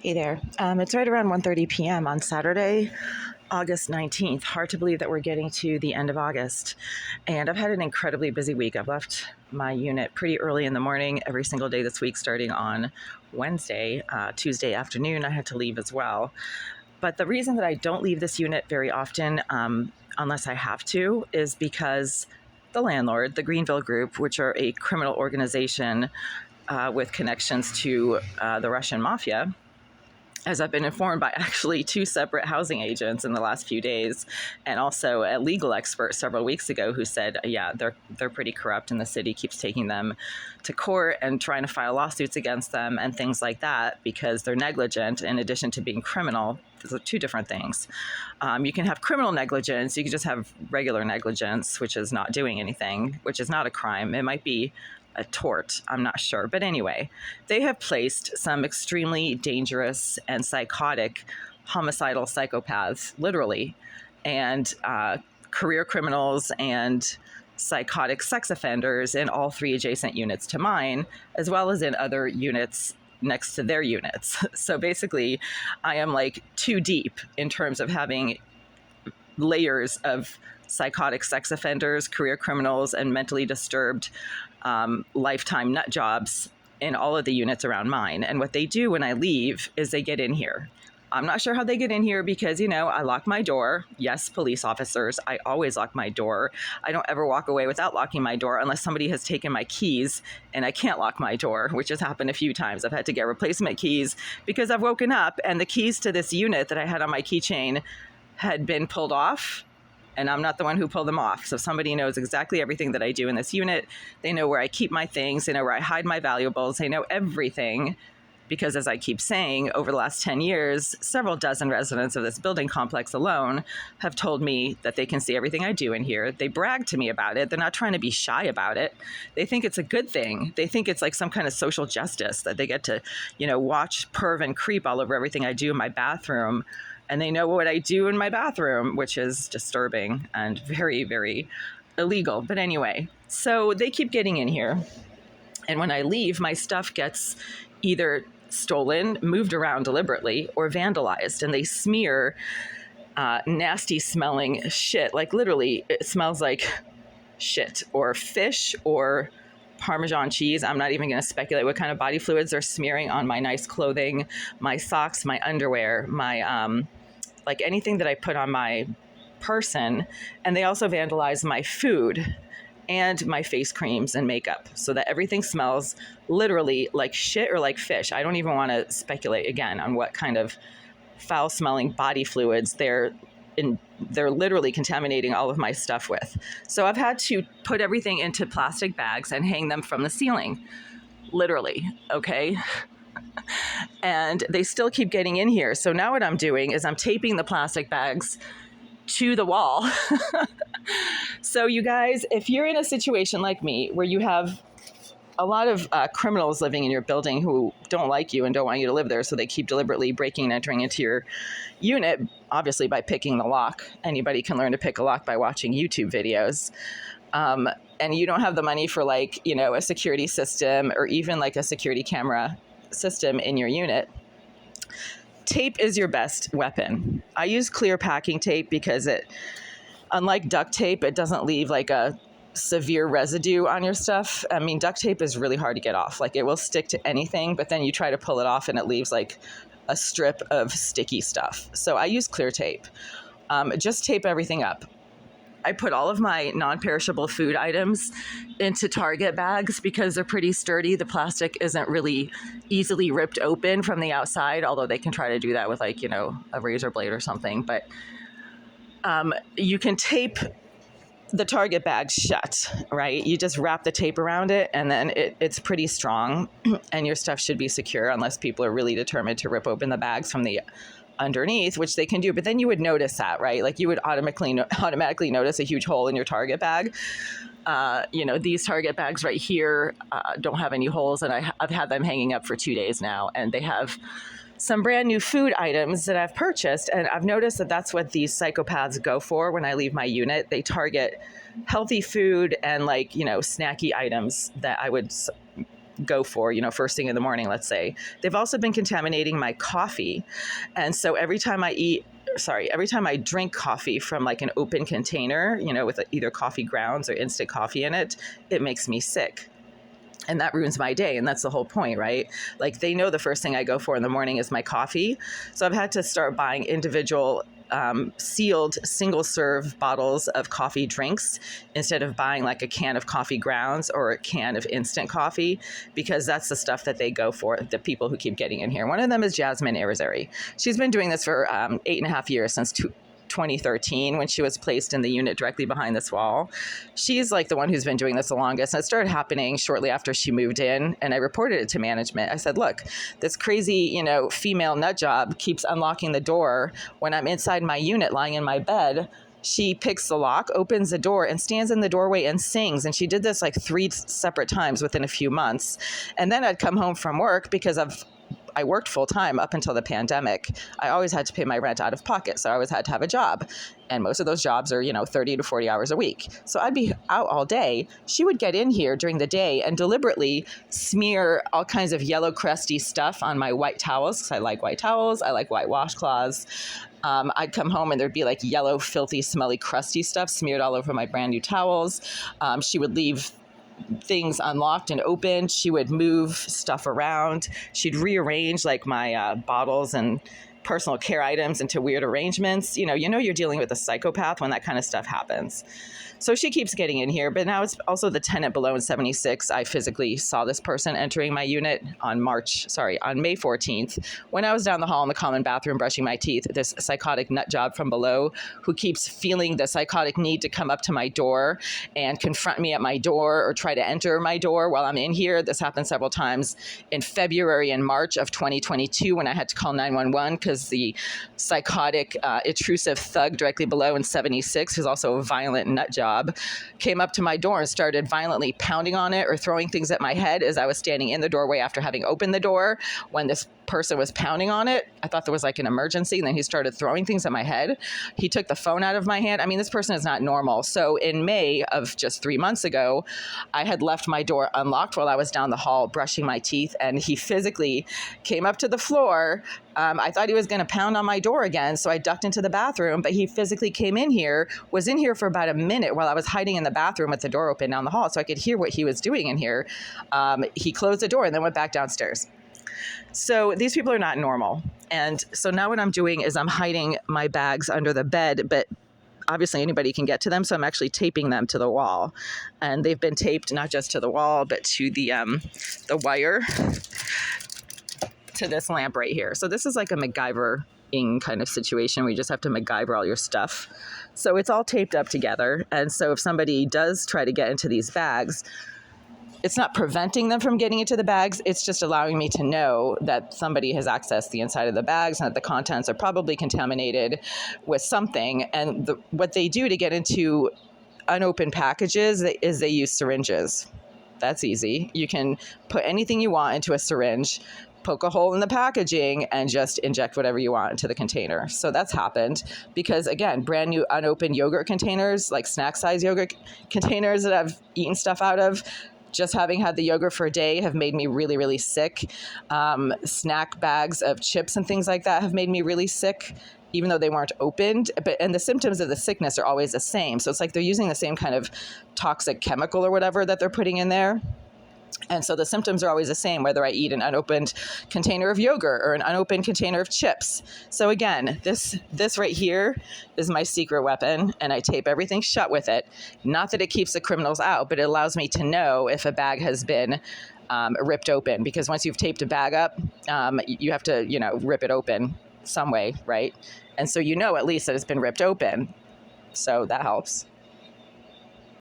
Hey there. It's right around 1:30 p.m. on Saturday, August 19th. Hard to believe that we're getting to the end of August. And I've had an incredibly busy week. I've left my unit pretty early in the morning every single day this week, starting on Wednesday. Tuesday afternoon, I had to leave as well. But the reason that I don't leave this unit very often, unless I have to, is because the landlord, the Greenville group, which are a criminal organization with connections to the Russian mafia, as I've been informed by actually two separate housing agents in the last few days, and also a legal expert several weeks ago who said, yeah, they're pretty corrupt, and the city keeps taking them to court and trying to file lawsuits against them and things like that because they're negligent in addition to being criminal. Those are two different things. You can have criminal negligence. You can just have regular negligence, which is not doing anything, which is not a crime. It might be a tort, I'm not sure. But anyway, they have placed some extremely dangerous and psychotic homicidal psychopaths, literally, and career criminals and psychotic sex offenders in all three adjacent units to mine, as well as in other units next to their units. So basically, I am like too deep in terms of having layers of psychotic sex offenders, career criminals, and mentally disturbed lifetime nut jobs in all of the units around mine. And what they do when I leave is they get in here. I'm not sure how they get in here because, I lock my door. Yes, police officers, I always lock my door. I don't ever walk away without locking my door unless somebody has taken my keys and I can't lock my door, which has happened a few times. I've had to get replacement keys because I've woken up and the keys to this unit that I had on my keychain had been pulled off. And I'm not the one who pulled them off. So somebody knows exactly everything that I do in this unit. They know where I keep my things. They know where I hide my valuables. They know everything because, as I keep saying, over the last 10 years, several dozen residents of this building complex alone have told me that they can see everything I do in here. They brag to me about it. They're not trying to be shy about it. They think it's a good thing. They think it's like some kind of social justice that they get to, watch, perv, and creep all over everything I do in my bathroom. And they know what I do in my bathroom, which is disturbing and very, very illegal. But anyway, so they keep getting in here. And when I leave, my stuff gets either stolen, moved around deliberately, or vandalized. And they smear nasty smelling shit. Like literally, it smells like shit or fish or Parmesan cheese. I'm not even going to speculate what kind of body fluids they're smearing on my nice clothing, my socks, my underwear, my like anything that I put on my person. And they also vandalize my food and my face creams and makeup so that everything smells literally like shit or like fish. I don't even want to speculate again on what kind of foul smelling body fluids they're literally contaminating all of my stuff with. So I've had to put everything into plastic bags and hang them from the ceiling, literally, okay? And they still keep getting in here. So now what I'm doing is I'm taping the plastic bags to the wall. So you guys, if you're in a situation like me where you have a lot of criminals living in your building who don't like you and don't want you to live there, so they keep deliberately breaking and entering into your unit, obviously by picking the lock. Anybody can learn to pick a lock by watching YouTube videos. And you don't have the money for a security system or even like a security camera system in your unit. Tape is your best weapon. I use clear packing tape because unlike duct tape, it doesn't leave like a severe residue on your stuff. I mean, duct tape is really hard to get off. Like it will stick to anything, but then you try to pull it off and it leaves like a strip of sticky stuff. So I use clear tape. Just tape everything up. I put all of my non-perishable food items into Target bags because they're pretty sturdy. The plastic isn't really easily ripped open from the outside, although they can try to do that with a razor blade or something. But you can tape the Target bag shut, right? You just wrap the tape around it and then it's pretty strong and your stuff should be secure unless people are really determined to rip open the bags from the underneath, which they can do. But then you would notice that, right? Like you would automatically notice a huge hole in your Target bag. These Target bags right here don't have any holes, and I've had them hanging up for 2 days now, and they have some brand new food items that I've purchased. And I've noticed that that's what these psychopaths go for when I leave my unit. They target healthy food and snacky items that I would go for, first thing in the morning, let's say. They've also been contaminating my coffee. And so every time I drink coffee from like an open container, with either coffee grounds or instant coffee in it, it makes me sick. And that ruins my day. And that's the whole point, right? Like they know the first thing I go for in the morning is my coffee. So I've had to start buying individual sealed single serve bottles of coffee drinks instead of buying like a can of coffee grounds or a can of instant coffee, because that's the stuff that they go for, the people who keep getting in here. One of them is Jasmine Irizarry. She's been doing this for 8.5 years, since 2013, when she was placed in the unit directly behind this wall. She's like the one who's been doing this the longest. And it started happening shortly after she moved in. And I reported it to management. I said, look, this crazy, female nut job keeps unlocking the door when I'm inside my unit lying in my bed. She picks the lock, opens the door, and stands in the doorway and sings. And she did this like 3 separate times within a few months. And then I'd come home from work, because I worked full time up until the pandemic. I always had to pay my rent out of pocket. So I always had to have a job. And most of those jobs are, 30 to 40 hours a week. So I'd be out all day. She would get in here during the day and deliberately smear all kinds of yellow crusty stuff on my white towels, because I like white towels. I like white washcloths. I'd come home and there'd be like yellow, filthy, smelly, crusty stuff smeared all over my brand new towels. She would leave things unlocked and opened. She would move stuff around. She'd rearrange like my bottles and personal care items into weird arrangements. You're dealing with a psychopath when that kind of stuff happens. So she keeps getting in here, but now it's also the tenant below in 76. I physically saw this person entering my unit on May 14th, when I was down the hall in the common bathroom brushing my teeth. This psychotic nut job from below who keeps feeling the psychotic need to come up to my door and confront me at my door or try to enter my door while I'm in here. This happened several times in February and March of 2022, when I had to call 911 because the psychotic, intrusive thug directly below in 76, who's also a violent nut job, came up to my door and started violently pounding on it or throwing things at my head as I was standing in the doorway after having opened the door. When this person was pounding on it, I thought there was like an emergency, and then he started throwing things at my head. He took the phone out of my hand. I mean, this person is not normal. So in May of just 3 months ago, I had left my door unlocked while I was down the hall brushing my teeth, and he physically came up to the floor. I thought he was going to pound on my door again, so I ducked into the bathroom, but he physically came in here, was in here for about a minute while I was hiding in the bathroom with the door open down the hall, so I could hear what he was doing in here. He closed the door and then went back downstairs. So these people are not normal. And so now what I'm doing is I'm hiding my bags under the bed, but obviously anybody can get to them. So I'm actually taping them to the wall, and they've been taped not just to the wall, but to the wire to this lamp right here. So this is like a MacGyver-ing kind of situation where you just have to MacGyver all your stuff. So it's all taped up together. And so if somebody does try to get into these bags, it's not preventing them from getting into the bags. It's just allowing me to know that somebody has accessed the inside of the bags and that the contents are probably contaminated with something. And what they do to get into unopened packages is they use syringes. That's easy. You can put anything you want into a syringe, poke a hole in the packaging, and just inject whatever you want into the container. So that's happened because, again, brand new unopened yogurt containers, like snack size yogurt containers that I've eaten stuff out of, just having had the yogurt for a day have made me really, really sick. Snack bags of chips and things like that have made me really sick, even though they weren't opened. And the symptoms of the sickness are always the same. So it's like they're using the same kind of toxic chemical or whatever that they're putting in there. And so the symptoms are always the same, whether I eat an unopened container of yogurt or an unopened container of chips. So again, this right here is my secret weapon, and I tape everything shut with it. Not that it keeps the criminals out, but it allows me to know if a bag has been ripped open, because once you've taped a bag up, you have to, rip it open some way, right? And so at least that it's been ripped open. So that helps.